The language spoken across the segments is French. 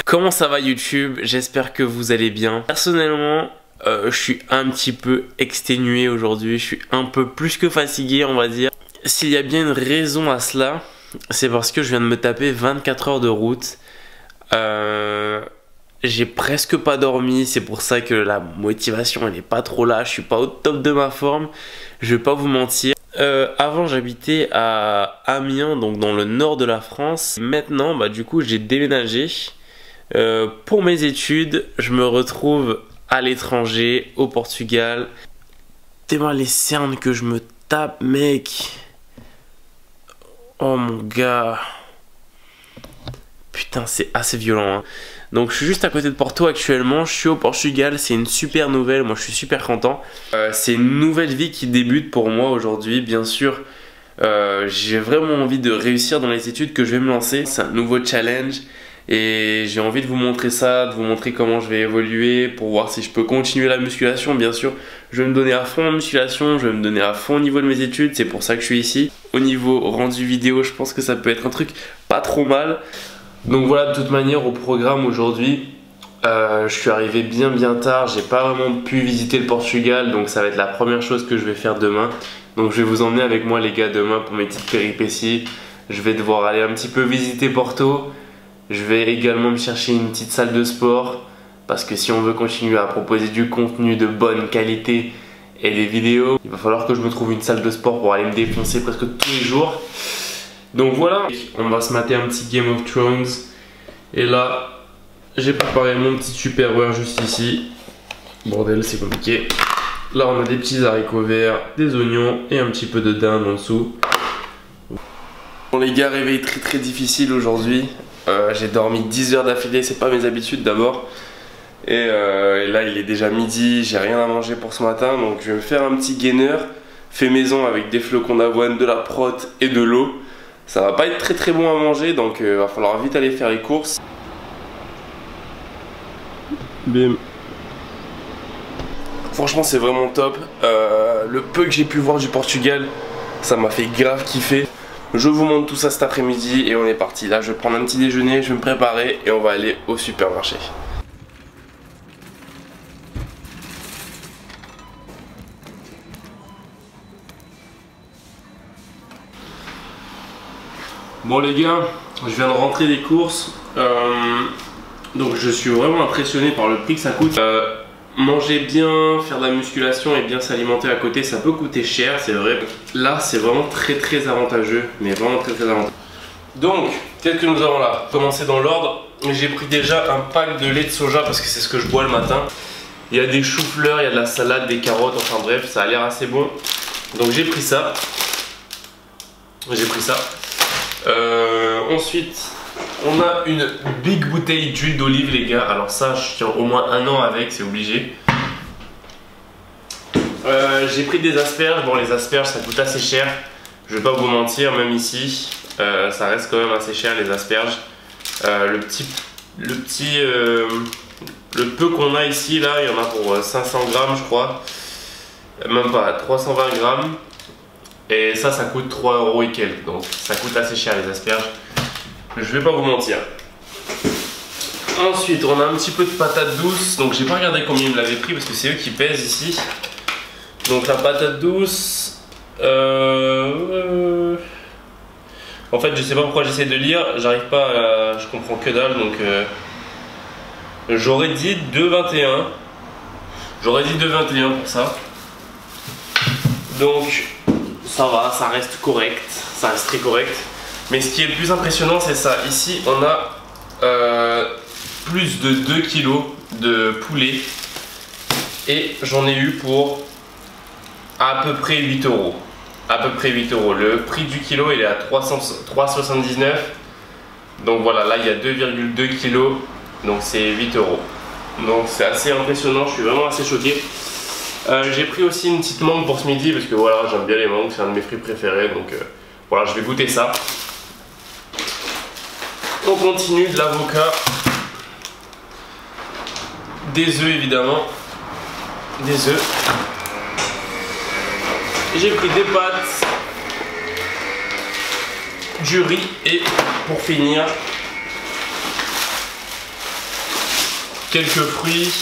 Comment ça va YouTube? J'espère que vous allez bien. Personnellement, je suis un petit peu exténué aujourd'hui. Je suis un peu plus que fatigué, on va dire. S'il y a bien une raison à cela, c'est parce que je viens de me taper 24 heures de route. J'ai presque pas dormi, c'est pour ça que la motivation elle est pas trop là, je suis pas au top de ma forme, je vais pas vous mentir. Avant j'habitais à Amiens, donc dans le nord de la France. Maintenant du coup j'ai déménagé pour mes études. Je me retrouve à l'étranger, au Portugal. T'es-moi les cernes que je me tape mec. Oh mon gars. Putain c'est assez violent hein. Donc je suis juste à côté de Porto actuellement, je suis au Portugal, c'est une super nouvelle, moi je suis super content. C'est une nouvelle vie qui débute pour moi aujourd'hui, bien sûr. J'ai vraiment envie de réussir dans les études que je vais me lancer. C'est un nouveau challenge et j'ai envie de vous montrer ça, de vous montrer comment je vais évoluer pour voir si je peux continuer la musculation. Bien sûr, je vais me donner à fond en musculation, je vais me donner à fond au niveau de mes études, c'est pour ça que je suis ici. Au niveau rendu vidéo, je pense que ça peut être un truc pas trop mal. Donc voilà, de toute manière au programme aujourd'hui, je suis arrivé bien tard, j'ai pas vraiment pu visiter le Portugal, donc ça va être la première chose que je vais faire demain. Donc je vais vous emmener avec moi les gars demain pour mes petites péripéties. Je vais devoir aller un petit peu visiter Porto. Je vais également me chercher une petite salle de sport, parce que si on veut continuer à proposer du contenu de bonne qualité et des vidéos, il va falloir que je me trouve une salle de sport pour aller me défoncer presque tous les jours. Donc voilà, on va se mater un petit Game of Thrones. Et là, j'ai préparé mon petit Tupperware juste ici. Bordel, c'est compliqué. Là, on a des petits haricots verts, des oignons et un petit peu de dinde en dessous. Bon les gars, réveil très difficile aujourd'hui. J'ai dormi 10 heures d'affilée, c'est pas mes habitudes d'abord. Et là, il est déjà midi, j'ai rien à manger pour ce matin. Donc je vais me faire un petit gainer fait maison avec des flocons d'avoine, de la prot et de l'eau. Ça va pas être très bon à manger, donc va falloir vite aller faire les courses. Bim. Franchement c'est vraiment top. Le peu que j'ai pu voir du Portugal, ça m'a fait grave kiffer. Je vous montre tout ça cet après-midi et on est parti. Là je vais prendre un petit déjeuner, je vais me préparer et on va aller au supermarché. Bon les gars, je viens de rentrer des courses, donc je suis vraiment impressionné par le prix que ça coûte. Manger bien, faire de la musculation et bien s'alimenter à côté, ça peut coûter cher, c'est vrai. Là c'est vraiment très avantageux, mais vraiment très avantageux. Donc, qu'est-ce que nous avons là? Commencer dans l'ordre, j'ai pris déjà un pack de lait de soja parce que c'est ce que je bois le matin. Il y a des choux-fleurs, il y a de la salade, des carottes, enfin bref, ça a l'air assez bon. Donc j'ai pris ça. Ensuite, on a une big bouteille d'huile d'olive les gars. Alors ça, je tiens au moins 1 an avec, c'est obligé. J'ai pris des asperges. Bon, les asperges, ça coûte assez cher. Je vais pas vous mentir, même ici, ça reste quand même assez cher les asperges. Le peu qu'on a ici, là, il y en a pour 500 grammes, je crois. Même pas, 320 grammes. Et ça coûte 3 € et quelques, donc ça coûte assez cher les asperges. Je vais pas vous mentir. Ensuite, on a un petit peu de patates douces. Donc j'ai pas regardé combien ils me l'avaient pris parce que c'est eux qui pèsent ici. Donc la patate douce. En fait, je sais pas pourquoi j'essaie de lire. J'arrive pas à... Je comprends que dalle, donc j'aurais dit 2,21. J'aurais dit 2,21 pour ça. Donc ça va, ça reste correct, ça reste très correct. Mais ce qui est le plus impressionnant, c'est ça. Ici, on a plus de 2 kg de poulet. Et j'en ai eu pour à peu près 8 €. À peu près 8 €. Le prix du kilo, il est à 3,79 €. Donc voilà, là, il y a 2,2 kg. Donc c'est 8 €. Donc c'est assez impressionnant, je suis vraiment assez choqué. J'ai pris aussi une petite mangue pour ce midi parce que voilà, j'aime bien les mangues, c'est un de mes fruits préférés, donc voilà, je vais goûter ça. On continue, de l'avocat, des œufs évidemment, des œufs. J'ai pris des pâtes, du riz et pour finir quelques fruits.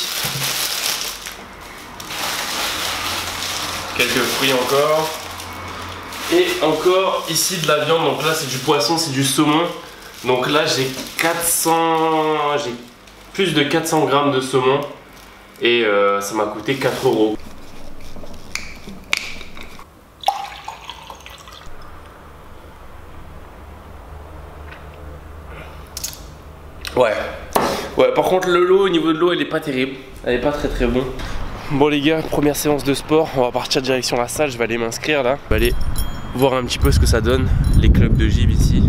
Quelques fruits encore. Et encore ici de la viande. Donc là c'est du poisson, c'est du saumon. Donc là j'ai plus de 400 grammes de saumon. Et ça m'a coûté 4 €. Ouais, par contre l'eau, au niveau de l'eau, elle est pas terrible. Elle est pas très bon. Bon les gars, première séance de sport. On va partir direction la salle, je vais aller m'inscrire là. Je vais aller voir un petit peu ce que ça donne, les clubs de gym ici.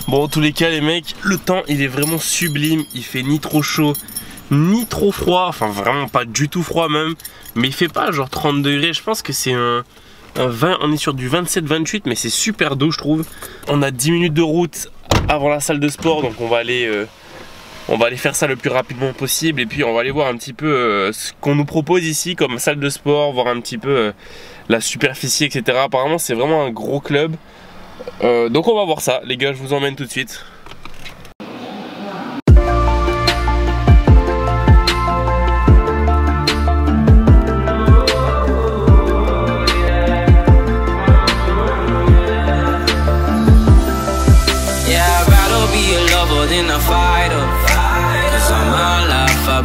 Bon, en tous les cas les mecs, le temps il est vraiment sublime. Il fait ni trop chaud, ni trop froid. Enfin vraiment pas du tout froid même. Mais il fait pas genre 30 degrés, je pense que c'est un 20, on est sur du 27-28, mais c'est super doux je trouve. On a 10 minutes de route avant la salle de sport, donc on va aller faire ça le plus rapidement possible. Et puis on va aller voir un petit peu ce qu'on nous propose ici comme salle de sport, voir un petit peu la superficie, etc. Apparemment c'est vraiment un gros club. Donc on va voir ça les gars, je vous emmène tout de suite.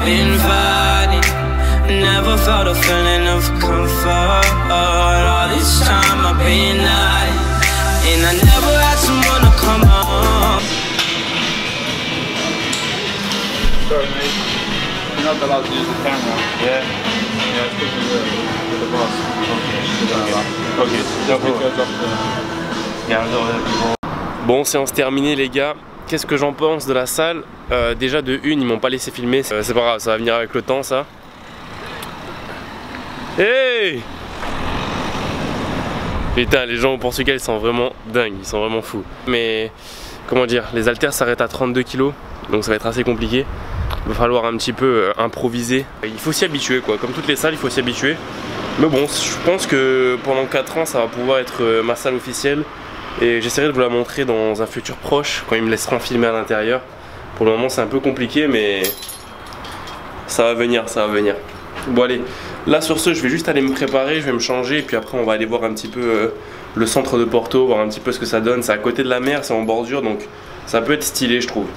Been fighting, never felt a feeling of comfort. All this time I've been hiding, and I never had someone to come home. Sorry mate, you're not allowed to use the camera. Yeah, it's with the boss. Okay. Bon, séance terminée les gars. Qu'est-ce que j'en pense de la salle? Déjà de une, ils m'ont pas laissé filmer, c'est pas grave, ça va venir avec le temps ça. Hey! Putain, les gens au Portugal ils sont vraiment dingues, ils sont vraiment fous. Mais comment dire, les haltères s'arrêtent à 32 kg, donc ça va être assez compliqué. Il va falloir un petit peu improviser. Il faut s'y habituer quoi, comme toutes les salles il faut s'y habituer. Mais bon, je pense que pendant 4 ans ça va pouvoir être ma salle officielle. Et j'essaierai de vous la montrer dans un futur proche, quand ils me laisseront filmer à l'intérieur. Pour le moment c'est un peu compliqué mais ça va venir, ça va venir. Bon allez, là sur ce je vais juste aller me préparer, je vais me changer. Et puis après on va aller voir un petit peu le centre de Porto, voir un petit peu ce que ça donne. C'est à côté de la mer, c'est en bordure donc ça peut être stylé je trouve.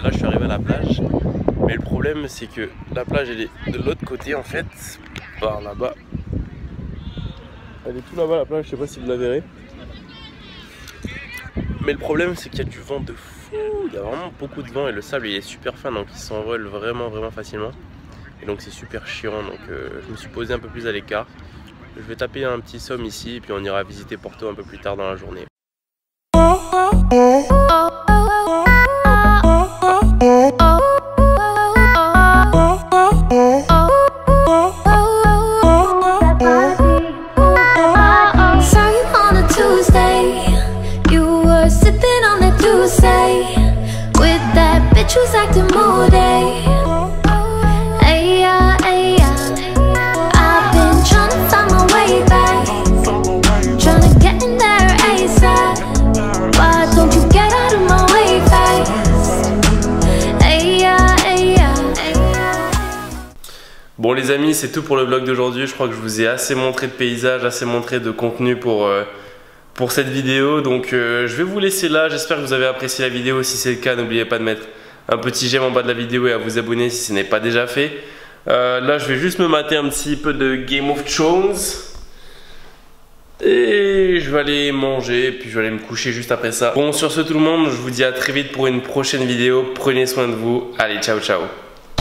Là je suis arrivé à la plage, mais le problème c'est que la plage elle est de l'autre côté en fait, par là-bas. Elle est tout là-bas la plage, je sais pas si vous la verrez. Mais le problème c'est qu'il y a du vent de fou, il y a vraiment beaucoup de vent et le sable il est super fin donc il s'envole vraiment facilement. Et donc c'est super chiant, donc je me suis posé un peu plus à l'écart. Je vais taper un petit somme ici et puis on ira visiter Porto un peu plus tard dans la journée. Bon les amis, c'est tout pour le vlog d'aujourd'hui. Je crois que je vous ai assez montré de paysages, assez montré de contenu pour cette vidéo. Donc je vais vous laisser là. J'espère que vous avez apprécié la vidéo. Si c'est le cas, n'oubliez pas de mettre un petit j'aime en bas de la vidéo et à vous abonner si ce n'est pas déjà fait. Là je vais juste me mater un petit peu de Game of Thrones. Et je vais aller manger, puis je vais aller me coucher juste après ça. Bon sur ce tout le monde, je vous dis à très vite pour une prochaine vidéo. Prenez soin de vous. Allez, ciao ciao.